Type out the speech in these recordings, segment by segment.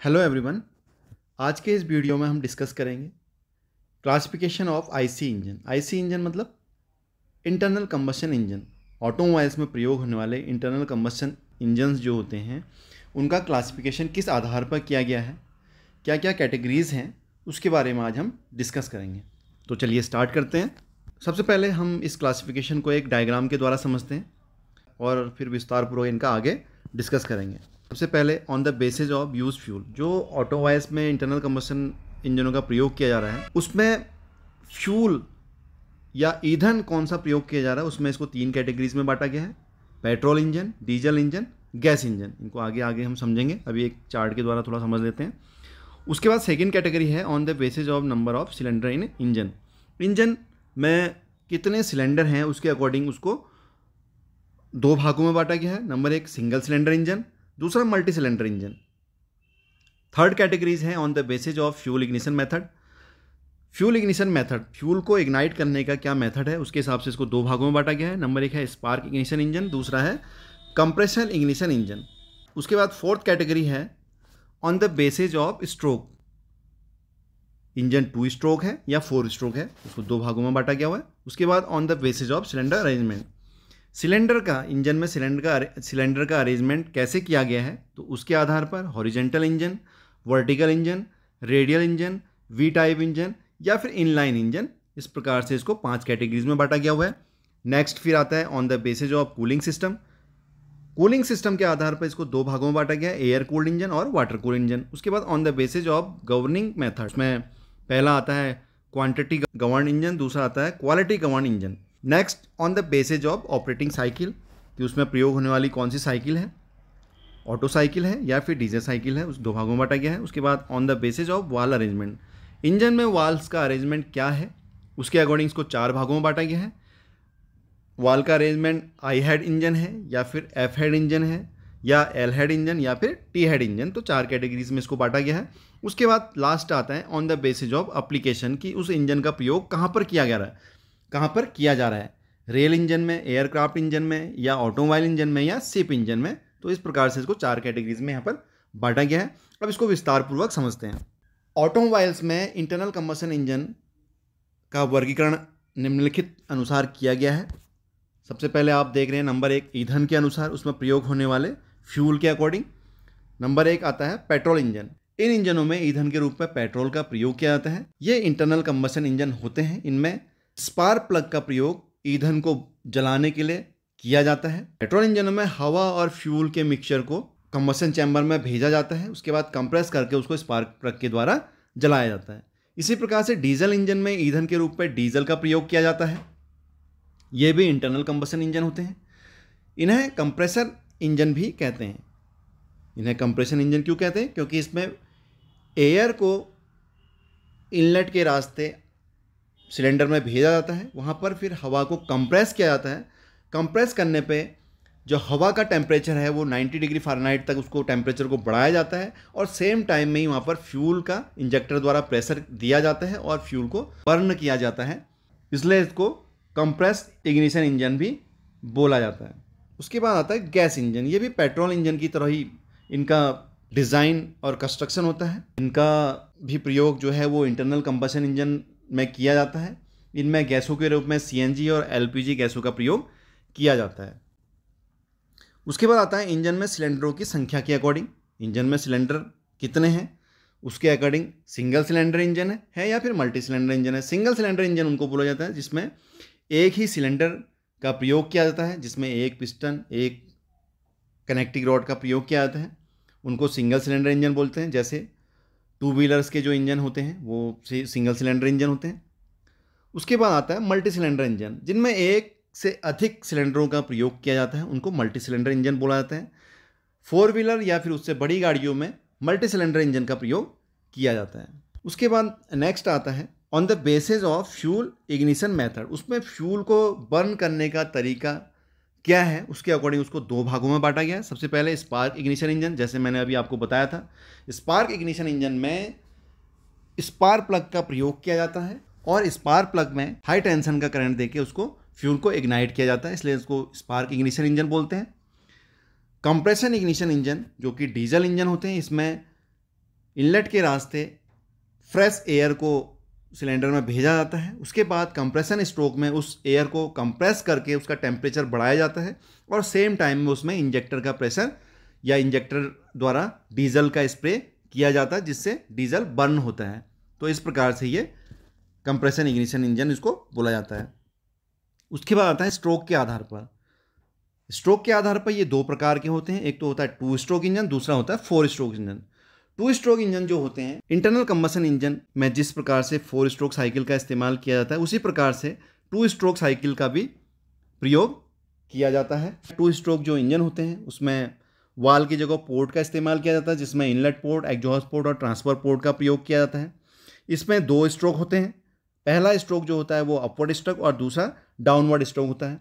Hello everyone. आज के इस वीडियो में हम डिस्कस करेंगे classification of IC engine. IC engine मतलब इंटरनल कंबशन इंजन। ऑटोमोबाइल्स में प्रयोग होने वाले इंटरनल कंबशन इंजन्स जो होते हैं उनका क्लासिफिकेशन किस आधार पर किया गया है, क्या क्या कैटेगरीज़ हैं, उसके बारे में आज हम डिस्कस करेंगे। तो चलिए स्टार्ट करते हैं। सबसे पहले हम इस क्लासिफिकेशन को एक डायग्राम के द्वारा समझते हैं और फिर विस्तारपूर्वक इनका आगे डिस्कस करेंगे। सबसे पहले on the basis of use fuel, जो ऑटोमोबाइल्स में इंटरनल कंबशन इंजनों का प्रयोग किया जा रहा है उसमें फ्यूल या ईंधन कौन सा प्रयोग किया जा रहा है, उसमें इसको 3 कैटेगरीज में बांटा गया है। Petrol engine, diesel engine, gas engine. इनको आगे आगे हम समझेंगे, अभी एक चार्ट के द्वारा थोड़ा समझ लेते हैं। उसके बाद सेकेंड कैटेगरी है on the basis of number of cylinder in engine. Engine में कितने सिलेंडर हैं उसके अकॉर्डिंग उसको 2 भागों में बांटा गया है। नंबर 1 सिंगल सिलेंडर इंजन, दूसरा multi cylinder engine. Third categories है on the basis of fuel ignition method. Fuel ignition method, fuel को इग्नाइट करने का क्या मेथड है उसके हिसाब से इसको 2 भागों में बांटा गया है। नंबर 1 है स्पार्क इग्निशन इंजन, दूसरा है कंप्रेशन इग्निशन इंजन। उसके बाद फोर्थ कैटेगरी है on the basis of stroke. Engine 2 stroke है या 4 स्ट्रोक है, उसको 2 भागों में बांटा गया हुआ है। उसके बाद on the basis of cylinder arrangement. Cylinder का, इंजन में सिलेंडर का अरेंजमेंट कैसे किया गया है तो उसके आधार पर horizontal engine, vertical engine, radial engine, V type engine या फिर इनलाइन इंजन, इस प्रकार से इसको 5 कैटेगरीज में बांटा गया हुआ है। नेक्स्ट फिर आता है on the basis of cooling system. Cooling system के आधार पर इसको 2 भागों में बांटा गया है, एयर कूल्ड इंजन और वाटर कूल्ड इंजन। उसके बाद on the basis of governing method में पहला आता है क्वांटिटी गवर्न इंजन, दूसरा आता है quality govern engine. Next on the basis of operating cycle, कि उसमें प्रयोग होने वाली कौन सी साइकिल है, ऑटो साइकिल है या फिर डीजल साइकिल है, उस 2 भागों में बांटा गया है। उसके बाद ऑन द बेसिस ऑफ वाल अरेंजमेंट, इंजन में वाल्स का अरेंजमेंट क्या है उसके अकॉर्डिंग इसको 4 भागों में बांटा गया है। वाल का अरेंजमेंट आई हेड इंजन है या फिर एफ हेड इंजन है या एल हेड इंजन या फिर टी हेड इंजन, तो 4 कैटेगरीज में इसको बांटा गया है। उसके बाद लास्ट आता है on the basis of application, कि उस इंजन का प्रयोग कहाँ पर किया जा रहा है, रेल इंजन में, एयरक्राफ्ट इंजन में या ऑटोमोबाइल इंजन में या शिप इंजन में। तो इस प्रकार से इसको 4 कैटेगरीज में यहाँ पर बांटा गया है। अब इसको विस्तारपूर्वक समझते हैं। ऑटोमोबाइल्स में इंटरनल कंबशन इंजन का वर्गीकरण निम्नलिखित अनुसार किया गया है। सबसे पहले आप देख रहे हैं नंबर 1 ईंधन के अनुसार, उसमें प्रयोग होने वाले फ्यूल के अकॉर्डिंग। नंबर 1 आता है पेट्रोल इंजन। इन इंजनों में ईंधन के रूप में पेट्रोल का प्रयोग किया जाता है। ये इंटरनल कंबशन इंजन होते हैं। इनमें स्पार्क प्लग का प्रयोग ईंधन को जलाने के लिए किया जाता है। पेट्रोल इंजनों में हवा और फ्यूल के मिक्सचर को कंबशन चैम्बर में भेजा जाता है, उसके बाद कंप्रेस करके उसको स्पार्क प्लग के द्वारा जलाया जाता है। इसी प्रकार से डीजल इंजन में ईंधन के रूप में डीजल का प्रयोग किया जाता है। ये भी इंटरनल कंबशन इंजन होते हैं। इन्हें कंप्रेसर इंजन भी कहते हैं। इन्हें कंप्रेशन इंजन क्यों कहते हैं? क्योंकि इसमें एयर को इनलेट के रास्ते सिलेंडर में भेजा जाता है, वहाँ पर फिर हवा को कंप्रेस किया जाता है। कंप्रेस करने पे जो हवा का टेम्परेचर है वो 90 डिग्री फ़ारेनहाइट तक उसको टेम्परेचर को बढ़ाया जाता है और सेम टाइम में ही वहाँ पर फ्यूल का इंजेक्टर द्वारा प्रेशर दिया जाता है और फ्यूल को बर्न किया जाता है, इसलिए इसको कंप्रेस इग्निशन इंजन भी बोला जाता है। उसके बाद आता है गैस इंजन। ये भी पेट्रोल इंजन की तरह ही इनका डिज़ाइन और कंस्ट्रक्शन होता है। इनका भी प्रयोग जो है वो इंटरनल कंबशन इंजन में किया जाता है। इनमें गैसों के रूप में सीएनजी और एलपीजी गैसों का प्रयोग किया जाता है। उसके बाद आता है इंजन में सिलेंडरों की संख्या के अकॉर्डिंग। इंजन में सिलेंडर कितने हैं उसके अकॉर्डिंग सिंगल सिलेंडर इंजन है या फिर मल्टी सिलेंडर इंजन है। सिंगल सिलेंडर इंजन उनको बोला जाता है जिसमें एक ही सिलेंडर का प्रयोग किया जाता है, जिसमें एक पिस्टन, एक कनेक्टिंग रॉड का प्रयोग किया जाता है, उनको सिंगल सिलेंडर इंजन बोलते हैं। जैसे 2 व्हीलर्स के जो इंजन होते हैं वो सिंगल सिलेंडर इंजन होते हैं। उसके बाद आता है मल्टी सिलेंडर इंजन, जिनमें एक से अधिक सिलेंडरों का प्रयोग किया जाता है, उनको मल्टी सिलेंडर इंजन बोला जाता है। 4 व्हीलर या फिर उससे बड़ी गाड़ियों में मल्टी सिलेंडर इंजन का प्रयोग किया जाता है। उसके बाद नेक्स्ट आता है on the basis of fuel ignition method. उसमें फ्यूल को बर्न करने का तरीका क्या है उसके अकॉर्डिंग उसको 2 भागों में बांटा गया है। सबसे पहले स्पार्क इग्निशन इंजन, जैसे मैंने अभी आपको बताया था। स्पार्क इग्निशन इंजन में स्पार्क प्लग का प्रयोग किया जाता है और स्पार्क प्लग में हाई टेंशन का करंट देके उसको फ्यूल को इग्नाइट किया जाता है, इसलिए इसको स्पार्क इग्निशन इंजन बोलते हैं। कंप्रेशन इग्निशन इंजन जो कि डीजल इंजन होते हैं, इसमें इनलेट के रास्ते फ्रेश एयर को सिलेंडर में भेजा जाता है। उसके बाद कंप्रेशन स्ट्रोक में उस एयर को कंप्रेस करके उसका टेम्परेचर बढ़ाया जाता है और सेम टाइम में उसमें इंजेक्टर का प्रेशर या इंजेक्टर द्वारा डीजल का स्प्रे किया जाता है, जिससे डीजल बर्न होता है। तो इस प्रकार से ये कंप्रेशन इग्निशन इंजन इसको बोला जाता है। उसके बाद आता है स्ट्रोक के आधार पर। स्ट्रोक के आधार पर ये दो प्रकार के होते हैं, एक तो होता है 2 स्ट्रोक इंजन, दूसरा होता है 4 स्ट्रोक इंजन। 2 स्ट्रोक इंजन जो होते हैं, इंटरनल कंबशन इंजन में जिस प्रकार से 4 स्ट्रोक साइकिल का इस्तेमाल किया जाता है, उसी प्रकार से 2 स्ट्रोक साइकिल का भी प्रयोग किया जाता है। 2 स्ट्रोक जो इंजन होते हैं उसमें वाल की जगह पोर्ट का इस्तेमाल किया जाता है, जिसमें इनलेट पोर्ट, एग्जॉस्ट पोर्ट और ट्रांसफर पोर्ट का प्रयोग किया जाता है। इसमें 2 स्ट्रोक होते हैं। पहला स्ट्रोक जो होता है वो अपवर्ड स्ट्रोक और दूसरा डाउनवर्ड स्ट्रोक होता है।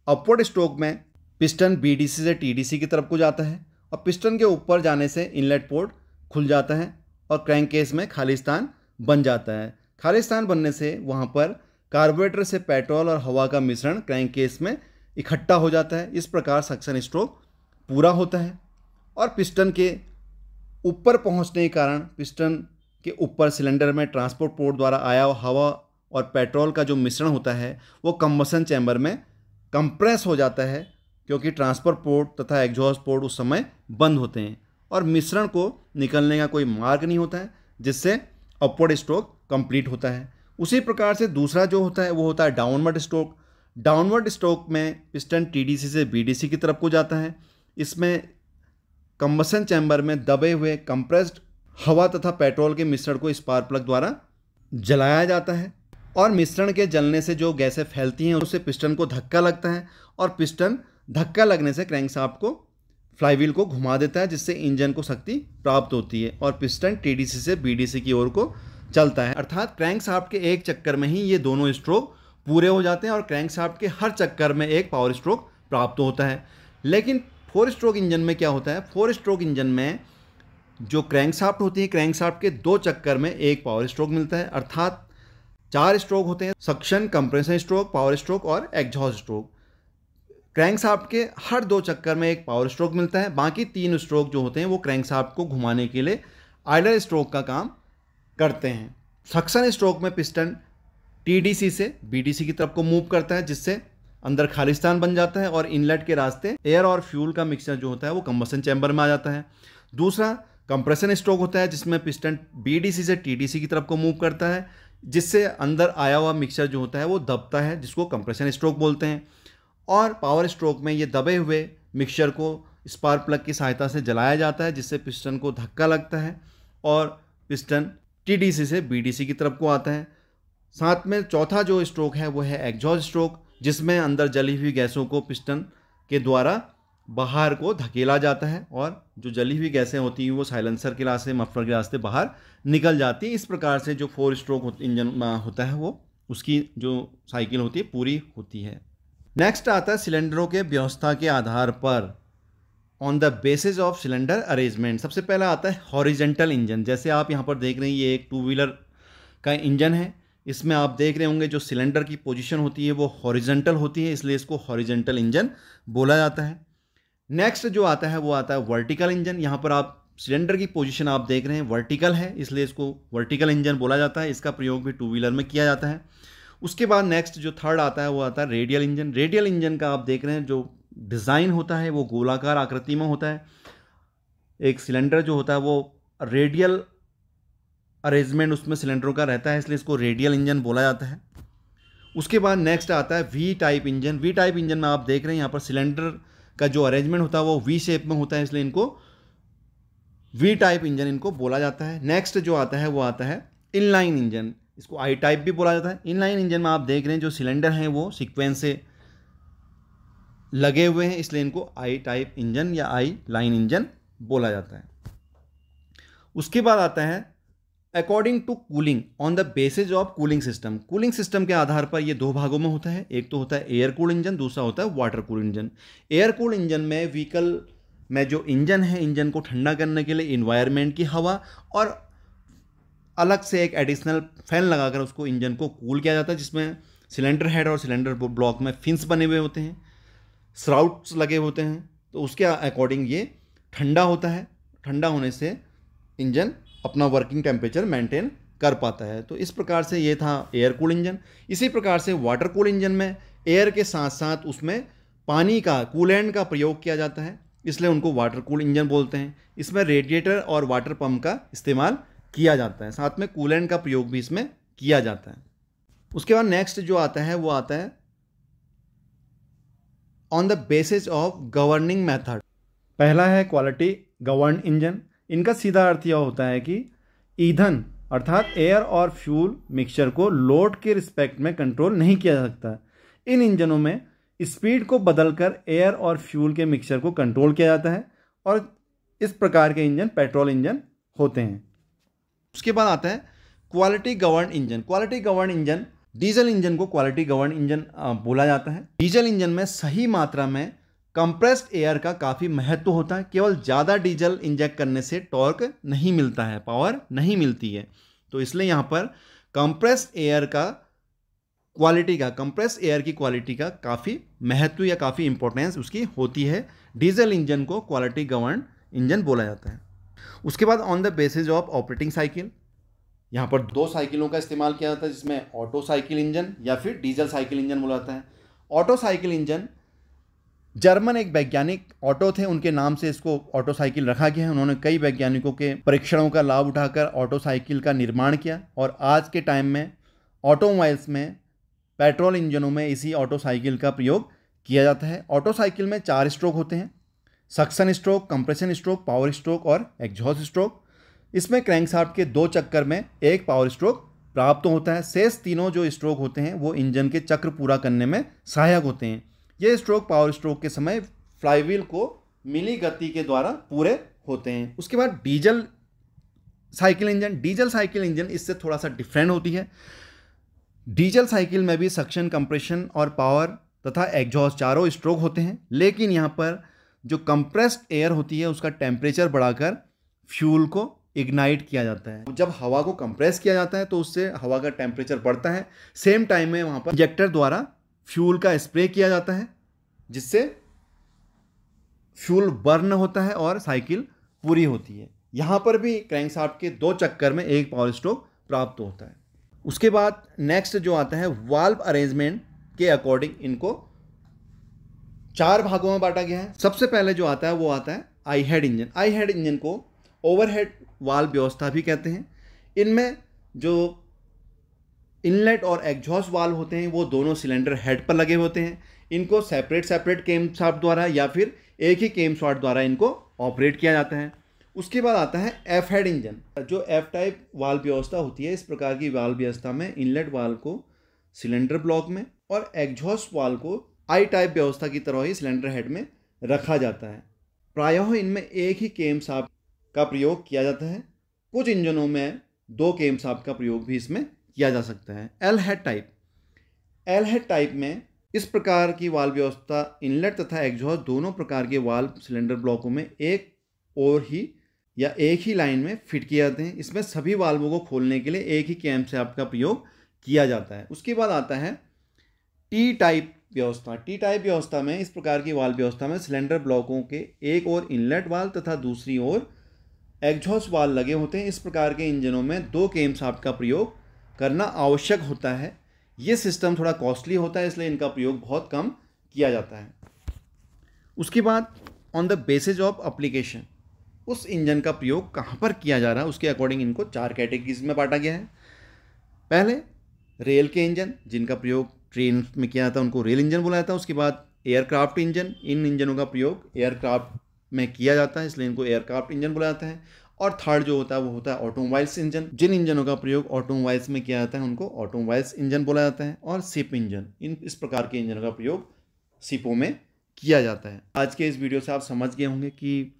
अपवर्ड स्ट्रोक में पिस्टन बीडीसी से टीडीसी की तरफ को जाता है और पिस्टन के ऊपर जाने से इनलेट पोर्ट खुल जाता है और क्रैंक केस में खाली स्थान बन जाता है। खाली स्थान बनने से वहाँ पर कार्बोरेटर से पेट्रोल और हवा का मिश्रण क्रैंक केस में इकट्ठा हो जाता है। इस प्रकार सक्शन स्ट्रोक पूरा होता है और पिस्टन के ऊपर पहुँचने के कारण पिस्टन के ऊपर सिलेंडर में ट्रांसपोर्ट पोर्ट द्वारा आया हवा और पेट्रोल का जो मिश्रण होता है वो कंबशन चैम्बर में कंप्रेस हो जाता है, क्योंकि ट्रांसफर पोर्ट तथा एग्जॉस्ट पोर्ट उस समय बंद होते हैं और मिश्रण को निकलने का कोई मार्ग नहीं होता है, जिससे अपवर्ड स्ट्रोक कंप्लीट होता है। उसी प्रकार से दूसरा जो होता है वो होता है डाउनवर्ड स्ट्रोक। डाउनवर्ड स्ट्रोक में पिस्टन टीडीसी से बीडीसी की तरफ को जाता है। इसमें कंबशन चैम्बर में दबे हुए कंप्रेस्ड हवा तथा पेट्रोल के मिश्रण को स्पार्क प्लग द्वारा जलाया जाता है और मिश्रण के जलने से जो गैसें फैलती हैं उससे पिस्टन को धक्का लगता है और पिस्टन धक्का लगने से क्रैंकशाफ्ट को फ्लाईव्हील को घुमा देता है, जिससे इंजन को शक्ति प्राप्त होती है और पिस्टन टीडीसी से बीडीसी की ओर को चलता है। अर्थात क्रैंकशाफ्ट के एक चक्कर में ही ये दोनों स्ट्रोक पूरे हो जाते हैं और क्रैंकशाफ्ट के हर चक्कर में एक पावर स्ट्रोक प्राप्त होता है। लेकिन 4 स्ट्रोक इंजन में क्या होता है, 4 स्ट्रोक इंजन में जो क्रैंकशाफ्ट होती है, क्रैंकशाफ्ट के 2 चक्कर में एक पावर स्ट्रोक मिलता है। अर्थात 4 स्ट्रोक होते हैं, suction, compression stroke, power stroke और एग्जॉस्ट स्ट्रोक। क्रैंकशाफ्ट के हर 2 चक्कर में एक पावर स्ट्रोक मिलता है। बाकी 3 स्ट्रोक जो होते हैं वो क्रैंकशाफ्ट को घुमाने के लिए आइडल स्ट्रोक का काम करते हैं। सक्शन स्ट्रोक में पिस्टन टीडीसी से बीडीसी की तरफ को मूव करता है, जिससे अंदर खालिस्तान बन जाता है और इनलेट के रास्ते एयर और फ्यूल का मिक्सचर जो होता है वो कंबशन चैम्बर में आ जाता है। दूसरा कंप्रेशन स्ट्रोक होता है, जिसमें पिस्टन बीडीसी से टीडीसी की तरफ को मूव करता है, जिससे अंदर आया हुआ मिक्सचर जो होता है वो दबता है, जिसको कंप्रेशन स्ट्रोक बोलते हैं। और पावर स्ट्रोक में ये दबे हुए मिक्सचर को स्पार्क प्लग की सहायता से जलाया जाता है, जिससे पिस्टन को धक्का लगता है और पिस्टन टीडीसी से बीडीसी की तरफ को आता है। साथ में चौथा जो स्ट्रोक है वो है एग्जॉस्ट स्ट्रोक, जिसमें अंदर जली हुई गैसों को पिस्टन के द्वारा बाहर को धकेला जाता है और जो जली हुई गैसें होती हैं वो साइलेंसर के रास्ते, मफलर के रास्ते बाहर निकल जाती हैं। इस प्रकार से जो 4 स्ट्रोक इंजन होता है वो उसकी जो साइकिल होती है पूरी होती है। नेक्स्ट आता है सिलेंडरों के व्यवस्था के आधार पर, on the basis of cylinder arrangement. सबसे पहला आता है हॉरिजेंटल इंजन। जैसे आप यहाँ पर देख रहे हैं ये एक 2 व्हीलर का इंजन है। इसमें आप देख रहे होंगे जो सिलेंडर की पोजीशन होती है वो हॉरिजेंटल होती है, इसलिए इसको हॉरिजेंटल इंजन बोला जाता है। नेक्स्ट जो आता है वो आता है वर्टिकल इंजन। यहाँ पर आप सिलेंडर की पोजीशन आप देख रहे हैं वर्टिकल है, इसलिए इसको वर्टिकल इंजन बोला जाता है। इसका प्रयोग भी 2 व्हीलर में किया जाता है। उसके बाद नेक्स्ट जो थर्ड आता है वो आता है रेडियल इंजन। रेडियल इंजन का आप देख रहे हैं जो डिज़ाइन होता है वो गोलाकार आकृति में होता है। एक सिलेंडर जो होता है वो रेडियल अरेंजमेंट उसमें सिलेंडरों का रहता है, इसलिए इसको रेडियल इंजन बोला जाता है। उसके बाद नेक्स्ट आता है V type engine. V type engine में आप देख रहे हैं यहाँ पर सिलेंडर का जो अरेंजमेंट होता है वो वी शेप में होता है, इसलिए इनको वी टाइप इंजन इनको बोला जाता है। नेक्स्ट जो आता है वो आता है इनलाइन इंजन, इसको आई टाइप भी बोला जाता है। इनलाइन इंजन में आप देख रहे हैं जो सिलेंडर हैं वो सीक्वेंस से लगे हुए हैं, इसलिए इनको आई टाइप इंजन या आई लाइन इंजन बोला जाता है। उसके बाद आता है according to cooling on the basis of cooling system. Cooling system के आधार पर ये 2 भागों में होता है, एक तो होता है एयर कूल इंजन, दूसरा होता है water cool engine. Air cool engine में व्हीकल में जो इंजन है, इंजन को ठंडा करने के लिए इन्वायरमेंट की हवा और अलग से एक एडिशनल फैन लगाकर उसको इंजन को कूल किया जाता है, जिसमें सिलेंडर हेड और सिलेंडर ब्लॉक में फिन्स बने हुए होते हैं, श्राउट्स लगे होते हैं, तो उसके अकॉर्डिंग ये ठंडा होता है। ठंडा होने से इंजन अपना वर्किंग टेम्परेचर मेंटेन कर पाता है। तो इस प्रकार से ये था एयर कूल इंजन। इसी प्रकार से वाटर कूल इंजन में एयर के साथ साथ उसमें पानी का कूलेंट का प्रयोग किया जाता है, इसलिए उनको वाटर कूल इंजन बोलते हैं। इसमें रेडिएटर और वाटर पंप का इस्तेमाल किया जाता है, साथ में कूलेंट का प्रयोग भी इसमें किया जाता है। उसके बाद नेक्स्ट जो आता है वो आता है on the basis of governing method. पहला है क्वालिटी गवर्न इंजन। इनका सीधा अर्थ यह होता है कि ईंधन अर्थात एयर और फ्यूल मिक्सचर को लोड के रिस्पेक्ट में कंट्रोल नहीं किया जा सकता। इन इंजनों में स्पीड को बदलकर एयर और फ्यूल के मिक्सचर को कंट्रोल किया जाता है और इस प्रकार के इंजन पेट्रोल इंजन होते हैं। उसके बाद आता है quality govern engine. Quality govern engine diesel engine को क्वालिटी गवर्न इंजन बोला जाता है। डीजल इंजन में सही मात्रा में कंप्रेस्ड एयर का काफ़ी महत्व होता है। केवल ज़्यादा डीजल इंजेक्ट करने से टॉर्क नहीं मिलता है, पावर नहीं मिलती है। तो इसलिए यहाँ पर कंप्रेस्ड एयर का कंप्रेस्ड एयर की क्वालिटी का काफ़ी महत्व या काफ़ी इंपॉर्टेंस उसकी होती है। डीजल इंजन को क्वालिटी गवर्न इंजन बोला जाता है। उसके बाद on the basis of operating cycle, यहाँ पर 2 साइकिलों का इस्तेमाल किया जाता है, जिसमें ऑटो साइकिल इंजन या फिर डीजल साइकिल इंजन बोला जाता है। ऑटो साइकिल इंजन जर्मन एक वैज्ञानिक ऑटो थे, उनके नाम से इसको ऑटो साइकिल रखा गया है। उन्होंने कई वैज्ञानिकों के परीक्षणों का लाभ उठाकर ऑटो साइकिल का निर्माण किया और आज के टाइम में ऑटोमोबाइल्स में पेट्रोल इंजनों में इसी ऑटो साइकिल का प्रयोग किया जाता है। ऑटो साइकिल में 4 स्ट्रोक होते हैं, suction stroke, compression stroke, power stroke और एग्जॉस्ट स्ट्रोक। इसमें क्रैंकशाफ्ट के 2 चक्कर में 1 पावर स्ट्रोक प्राप्त होता है। शेष तीनों जो स्ट्रोक होते हैं वो इंजन के चक्र पूरा करने में सहायक होते हैं। ये स्ट्रोक पावर स्ट्रोक के समय फ्लाईव्हील को मिली गति के द्वारा पूरे होते हैं। उसके बाद diesel cycle engine. Diesel cycle engine इससे थोड़ा सा डिफरेंट होती है। डीजल साइकिल में भी सक्शन, कंप्रेशन और पावर तथा एग्जॉस्ट चारों स्ट्रोक होते हैं, लेकिन यहाँ पर जो कंप्रेस्ड एयर होती है उसका टेम्परेचर बढ़ाकर फ्यूल को इग्नाइट किया जाता है। जब हवा को कंप्रेस किया जाता है तो उससे हवा का टेम्परेचर बढ़ता है। सेम टाइम में वहाँ पर इंजेक्टर द्वारा फ्यूल का स्प्रे किया जाता है, जिससे फ्यूल बर्न होता है और साइकिल पूरी होती है। यहाँ पर भी क्रैंकशाफ्ट के 2 चक्कर में 1 पावर स्ट्रोक प्राप्त होता है। उसके बाद नेक्स्ट जो आता है वाल्व अरेंजमेंट के अकॉर्डिंग इनको 4 भागों में बांटा गया है। सबसे पहले जो आता है वो आता है आई हेड इंजन। आई हेड इंजन को ओवरहेड वाल्व व्यवस्था भी कहते हैं। इनमें जो इनलेट और एग्जॉस्ट वाल्व होते हैं वो दोनों सिलेंडर हेड पर लगे होते हैं। इनको सेपरेट केम शाफ्ट द्वारा या फिर एक ही केम शाफ्ट द्वारा इनको ऑपरेट किया जाता है। उसके बाद आता है एफ हेड इंजन। जो एफ टाइप वाल्व व्यवस्था होती है, इस प्रकार की वाल्व व्यवस्था में इनलेट वाल्व को सिलेंडर ब्लॉक में और एग्जॉस्ट वाल्व को आई टाइप व्यवस्था की तरह ही सिलेंडर हेड में रखा जाता है। प्रायः इनमें एक ही केम शाफ्ट का प्रयोग किया जाता है। कुछ इंजनों में 2 केम शाफ्ट का प्रयोग भी इसमें किया जा सकता है। एल हेड टाइप में इस प्रकार की वाल्व व्यवस्था इनलेट तथा एग्जॉस्ट दोनों प्रकार के वाल्व सिलेंडर ब्लॉकों में एक ही लाइन में फिट किए जाते हैं। इसमें सभी वाल्वों को खोलने के लिए एक ही केम शाफ्ट का प्रयोग किया जाता है। उसके बाद आता है टी टाइप व्यवस्था। टी टाइप व्यवस्था में इस प्रकार की वाल्व व्यवस्था में सिलेंडर ब्लॉकों के एक ओर इनलेट वाल्व तथा दूसरी ओर एग्जॉस्ट वाल्व लगे होते हैं। इस प्रकार के इंजनों में 2 केम शाफ्ट का प्रयोग करना आवश्यक होता है। ये सिस्टम थोड़ा कॉस्टली होता है, इसलिए इनका प्रयोग बहुत कम किया जाता है। उसके बाद on the basis of application, उस इंजन का प्रयोग कहाँ पर किया जा रहा है उसके अकॉर्डिंग इनको 4 कैटेगरीज में बांटा गया है। पहले रेल के इंजन, जिनका प्रयोग ट्रेन में किया जाता है उनको रेल इंजन बोला जाता है। उसके बाद एयरक्राफ्ट इंजन, इन इंजनों का प्रयोग एयरक्राफ्ट में किया जाता है, इसलिए इनको एयरक्राफ्ट इंजन बोला जाता है। और थर्ड जो होता है वो होता है ऑटोमोबाइल्स इंजन। जिन इंजनों का प्रयोग ऑटोमोबाइल्स में किया जाता है उनको ऑटोमोबाइल्स इंजन बोला जाता है। और शिप इंजन, इस प्रकार के इंजनों का प्रयोग शिपों में किया जाता है। आज के इस वीडियो से आप समझ गए होंगे कि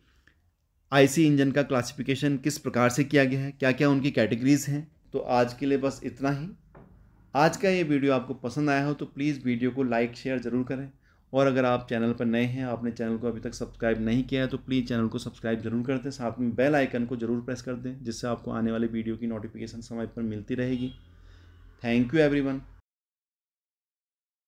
आईसी इंजन का क्लासिफिकेशन किस प्रकार से किया गया है, क्या क्या उनकी कैटेगरीज हैं। तो आज के लिए बस इतना ही। आज का ये वीडियो आपको पसंद आया हो तो प्लीज़ वीडियो को लाइक शेयर ज़रूर करें। और अगर आप चैनल पर नए हैं, आपने चैनल को अभी तक सब्सक्राइब नहीं किया है तो प्लीज़ चैनल को सब्सक्राइब जरूर कर दें। साथ में बेल आइकन को जरूर प्रेस कर दें, जिससे आपको आने वाली वीडियो की नोटिफिकेशन समय पर मिलती रहेगी। Thank you everyone.